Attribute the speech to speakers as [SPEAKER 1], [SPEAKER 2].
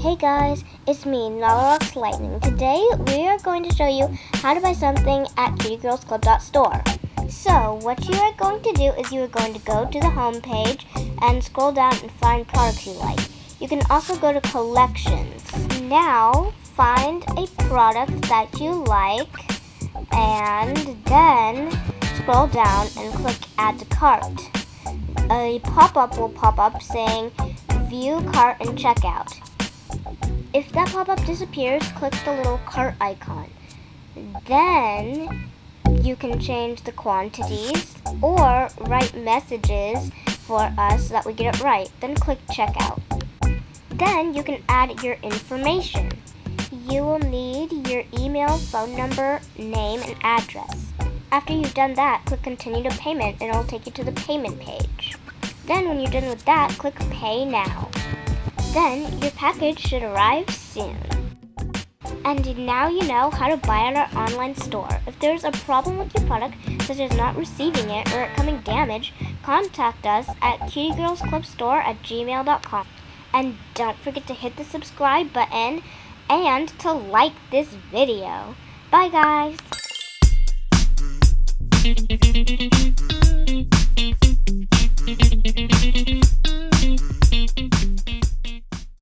[SPEAKER 1] Hey guys, it's me, NalaRox Lightning. Today we are going to show you how to buy something at cutiegirlsclub.store. So what you are going to do is you are going to go to the home page and scroll down and find products you like. You can also go to collections. Now find a product that you like and then scroll down and click add to cart. A pop-up will pop up saying view cart and checkout. If that pop-up disappears, click the little cart icon. Then you can change the quantities or write messages for us so that we get it right. Then click checkout. Then you can add your information. You will need your email, phone number, name, and address. After you've done that, click continue to payment and it will take you to the payment page. Then when you're done with that, click pay now. Then your package should arrive soon. And now you know how to buy at our online store. If there's a problem with your product, such as not receiving it or it coming damaged, contact us at cutiegirlsclubstore@gmail.com. And don't forget to hit the subscribe button and to like this video. Bye guys!